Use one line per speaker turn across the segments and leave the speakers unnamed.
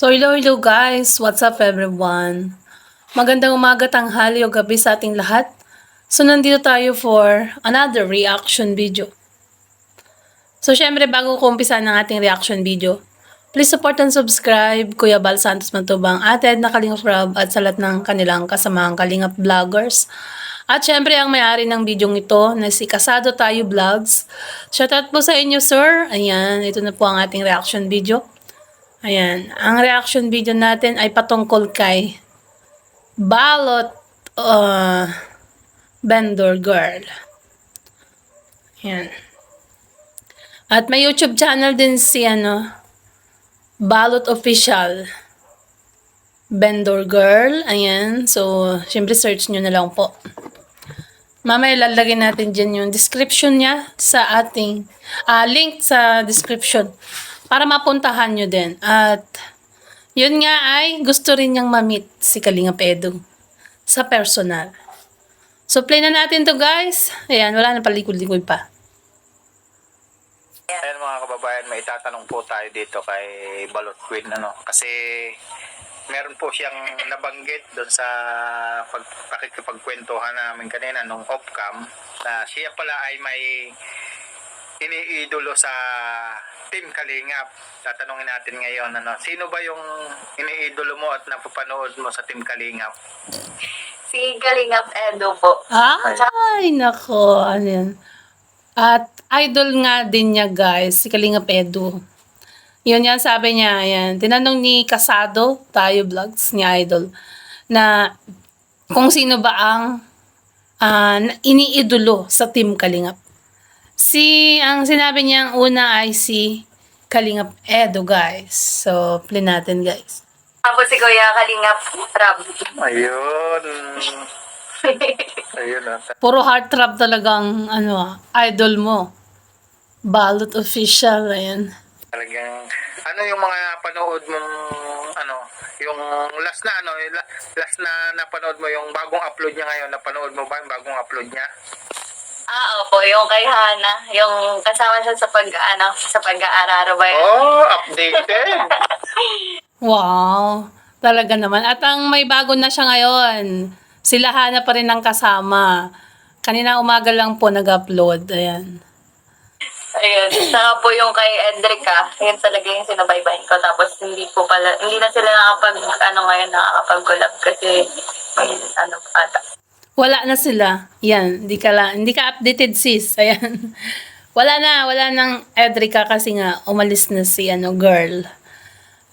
So, hello guys! What's up everyone? Magandang umaga, tanghali o gabi sa ating lahat. So, nandito tayo for another reaction video. So, syempre, bago ko umpisa ng ating reaction video, please support and subscribe Kuya Bal Santos Matubang, Ate Edna Kalingap Rob at sa lahat ng kanilang kasamaang Kalingap Vloggers. At syempre, ang may-ari ng video ito na si Kasado Tayo Vlogs. Shoutout po sa inyo, sir. Ayan, ito na po ang ating reaction video. Ayan, ang reaction video natin ay patungkol kay Balot Vendor Girl. Ayan. At may YouTube channel din si Balot Official Vendor Girl. Ayan, so syempre search nyo na lang po. Mamaya lalagay natin dyan yung description niya sa ating link sa description para mapuntahan nyo din. At yun nga ay gusto rin niyang ma-meet si Kalingap Edu sa personal. So play na natin to guys. Ayan, wala na palikod-likod pa.
Ayan mga kababayan, may itatanong po tayo dito kay Balot Queen kasi meron po siyang nabanggit doon sa pakikipagkwentuhan namin kanina nung off-cam na siya pala ay may iniidolo sa Team Kalingap. Tatanungin natin ngayon, sino ba yung iniidolo mo at napapanood mo sa Team Kalingap?
Si Kalingap Edu po.
Ay, nako. Ano yan? At idol nga din niya guys, si Kalingap Edu. Yun yan, sabi niya, ayan. Tinanong ni Kasado Tayo Vlogs, ni Idol, na kung sino ba ang iniidolo sa Team Kalingap. Ang sinabi niya una ay si Kalingap Edu guys. So, play natin guys.
Tapos si Kuya Kalingap Rob.
Ayun. Ayun
Puro heartthrob talagang idol mo. Balot Official, ayan.
Talagang, ano yung mga panood mong, yung last na napanood mo, yung bagong upload niya ngayon, napanood mo ba yung bagong upload niya?
Opo, yung kay Hana, yung kasama siya sa pag-aararo ba yun?
Oh, updated!
Wow, talaga naman. At ang may bago na siya ngayon, sila Hana pa rin ang kasama. Kanina umaga lang po nag-upload, ayan.
Ayun, saka po yung kay Edrica, yun talaga yung sinabaybayin ko. Tapos hindi na sila nakakapag-collab kasi may ata.
Wala na sila. Yan, hindi ka updated sis. Ayan. Wala nang Edrica kasi nga umalis na si girl.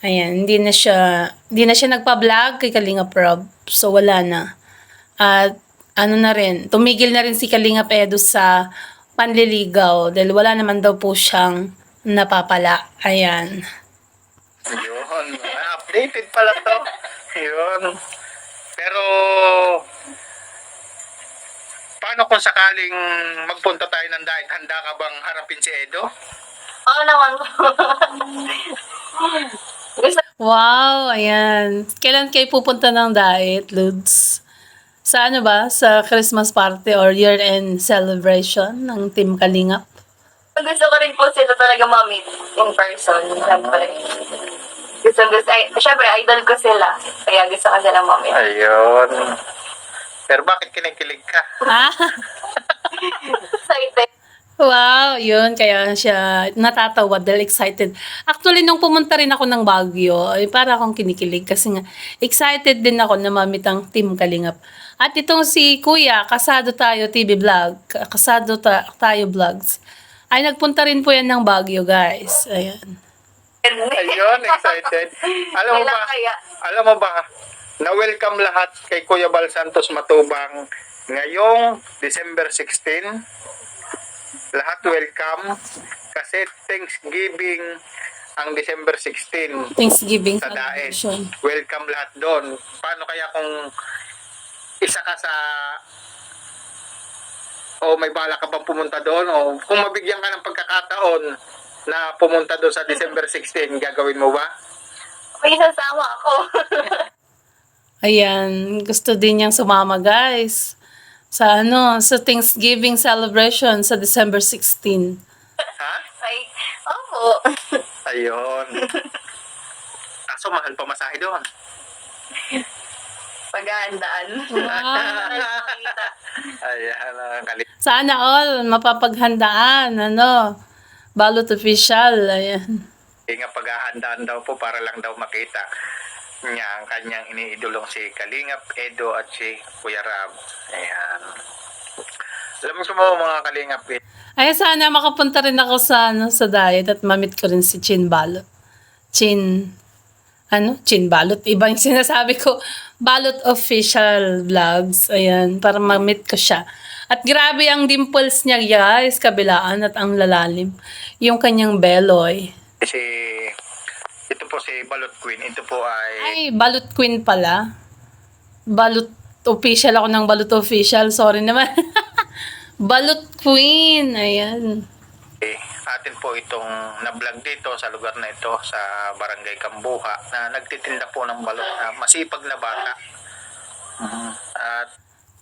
Ayan, hindi na siya nagpa-vlog kay Kalingap Rob. So wala na. At tumigil na rin si Kalingap Edu sa panliligaw dahil wala naman daw po siyang napapala. Ayan.
Yun, updated pala to. Yun. Pero, paano kung sakaling magpunta tayo ng diet? Handa ka bang harapin si Edo?
Oo naman po.
Wow, ayan. Kailan kayo pupunta ng diet, Ludes? Sa Sa Christmas party or year-end celebration ng Team Kalingap?
Gusto ko rin po sila talaga ma-meet in person, syempre. Syempre, idol ko sila. Kaya gusto ko sila ma-meet.
Ayun. Pero bakit kinikilig ka?
Excited.
Wow, yun. Kaya siya natatawa dahil excited. Actually, nung pumunta rin ako ng Baguio, ay para akong kinikilig kasi nga excited din ako na mamit ang Team Kalingap. At itong si Kuya, Kasado Tayo TV Vlog, Tayo Vlogs, ay nagpunta rin po yan ng Baguio, guys. Ayan.
Ayun, excited. Alam mo ba, na-welcome lahat kay Kuya Bal Santos Matubang ngayong December 16. Lahat welcome kasi Thanksgiving ang December 16.
Thanksgiving
sa Daet.
celebration.
Welcome lahat doon. Paano kaya kung isa ka may bala ka bang pumunta doon o kung mabigyan ka ng pagkakataon na pumunta doon sa December 16, gagawin mo ba?
May sasama ako.
Ayan, gusto din niyang sumama, guys. Sa sa Thanksgiving celebration sa December 16.
Ha?
Ay, opo.
Ayun. Kaso mahal pa masahe doon.
Paghahandaan.
Wow.
Ayan,
Sana all mapapaghandaan, Balot official, ayan.
nga paghahandaan daw po para lang daw makita niya ang kanyang iniidolong si Kalingap Edo at si Kuya Rab. Ayan. Alam mo mga Kalingap,
Ay, sana makapunta rin ako sa diet at mamit ko rin si Chin Balot. Chin Balot. Iba yung sinasabi ko. Balot official vlogs. Ayan, para mamit ko siya. At grabe ang dimples niya, guys. Kabilaan at ang lalalim. Yung kanyang beloy.
ito po si Balot Queen. Ito po ay
Ay, Balot Queen pala. Balot official ako ng Balot official. Sorry naman. Balot Queen. Ayan.
atin po itong na-vlog dito sa lugar na ito sa Barangay Kambuha na nagtitinda po ng balot na masipag na bata.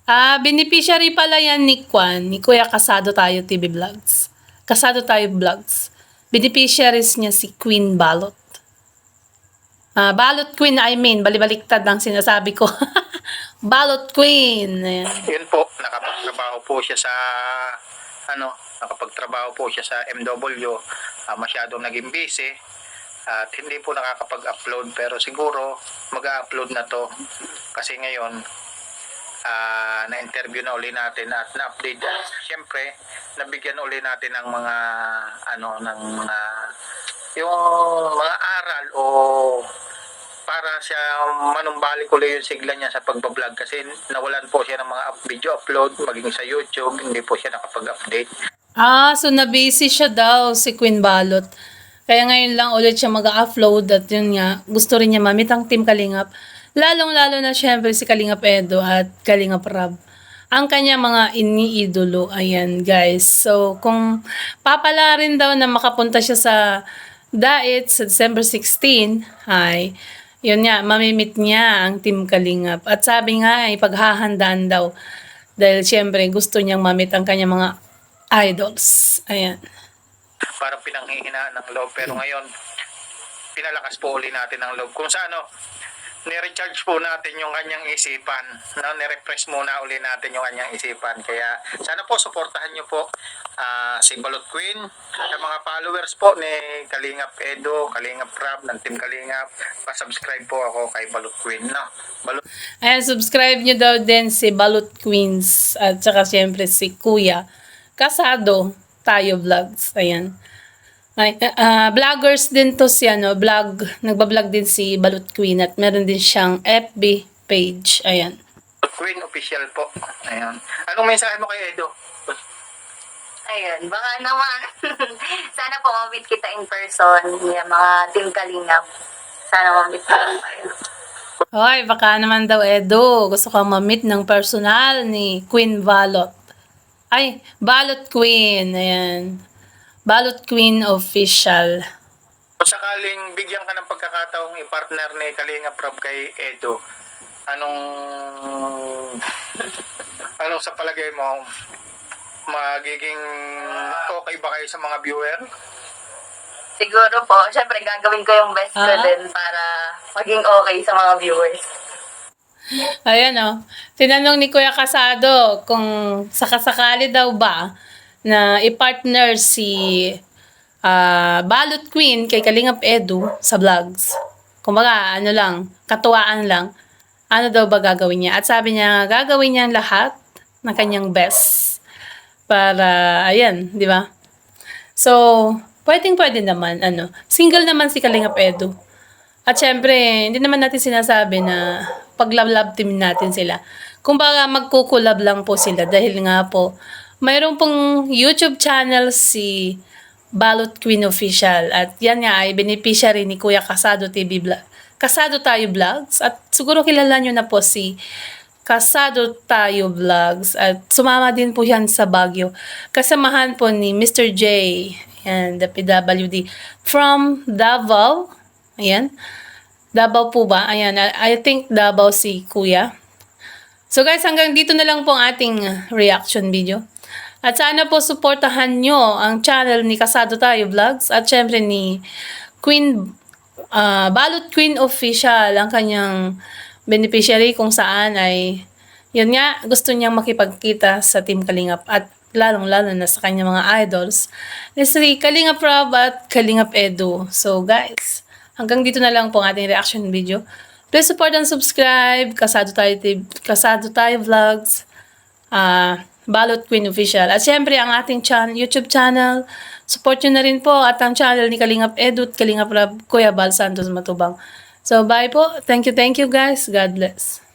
At
Beneficiary pala yan ni Kuya Kasado Tayo TV Vlogs. Kasado Tayo Vlogs. Beneficiaries niya si Queen Balot. Balot Queen, balibaliktad ang sinasabi ko. Balot Queen. Ayan.
yun po, nakapagtrabaho po siya sa MW. Masyadong naging busy at hindi po nakakapag-upload, pero siguro mag-upload na to kasi ngayon na-interview na uli natin at na-update. Siyempre, nabigyan uli natin ng mga yung mga aral o para siya manumbalik ulit yung sigla niya sa pagbablog kasi nawalan po siya ng mga video upload maging sa YouTube, hindi po siya nakapag-update.
So na-busy siya daw si Queen Balot. Kaya ngayon lang ulit siya mag-upload at yun nga, gusto rin niya mamit ang Team Kalingap. Lalong-lalo na syempre si Kalingap Edo at Kalingap Rab. Ang kanya mga iniidolo. Ayan guys. So kung papala rin daw na makapunta siya sa Diet sa December 16, yun nga, mamimit niya ang Team Kalingap. At sabi nga, paghahandaan daw. Dahil syempre gusto niyang mamit ang kanya mga idols. Ayan.
Parang pinanghihinaan ng loob, pero ngayon pinalakas po uli natin ang loob kung saan ni-recharge po natin yung kanyang isipan, ni-refresh muna uli natin yung kanyang isipan. Kaya sana po suportahan nyo po si Balot Queen, sa mga followers po ni Kalingap Edo, Kalingap Rab ng Team Kalingap. Pa-subscribe po ako kay Balot Queen,
Ayan, subscribe nyo daw din si Balot Queens at saka syempre si Kuya Kasado Tayo Vlogs. Ayan. Vloggers din to si nagbablog din si Balot Queen at meron din siyang FB page. Ayan.
Balot Queen official po. Ayan. Anong mensahe mo kay Edo?
Ayun, baka naman. Sana po ma-meet kita in person, yung mga Team Kalingap. Sana ma-meet kita kayo.
Hoy, baka naman daw Edo. Gusto kang ma-meet ng personal ni Queen Balot. Ay, Balot Queen. Ayan. Balot Queen official.
Kung sakaling bigyan ka ng pagkakataong i-partner ni Kalingap Rab kay Edo, anong sa palagay mo magiging okay ba kayo sa mga viewer?
Siguro po, syempre gagawin ko yung best ko din para maging okay sa mga viewers.
Ayan tinanong ni Kuya Kasado kung sakasakali daw ba na i-partner si Balot Queen kay Kalingap Edu sa vlogs. Kumbaga, katuwaan lang. Ano daw ba gagawin niya? At sabi niya, gagawin niya lahat ng kanyang best. Para, ayan, di ba? So, pwede naman, single naman si Kalingap Edu. At syempre, hindi naman natin sinasabi na pag-love team natin sila. Kumbaga, magkukulab lang po sila dahil nga po, mayroon pong YouTube channel si Balot Queen Official. At yan nga ay beneficiary ni Kuya Kasado TV Vlog. Kasado Tayo Vlogs. At siguro kilala nyo na po si Kasado Tayo Vlogs. At sumama din po yan sa Baguio. Kasamahan po ni Mr. J. Ayan, the PWD. From Davao. Ayan. Davao po ba? Ayan, I think Davao si Kuya. So guys, hanggang dito na lang po ang ating reaction video. At sana po suportahan nyo ang channel ni Kasado Tayo Vlogs at syempre ni Queen Balot Queen Official ang kanyang beneficiary kung saan ay yun nga gusto niyang makipagkita sa Team Kalingap at lalong-lalo na sa kanyang mga idols na si Kalingap Rob at Kalingap Edu. So guys, hanggang dito na lang po ang ating reaction video. Please support and subscribe. Kasado tayo Vlogs. Balot Queen Official. At syempre ang ating YouTube channel. Support nyo na rin po at ang channel ni Kalingap Edu at Kalingap Rob, Kuya Bal Santos Matubang. So bye po. Thank you guys. God bless.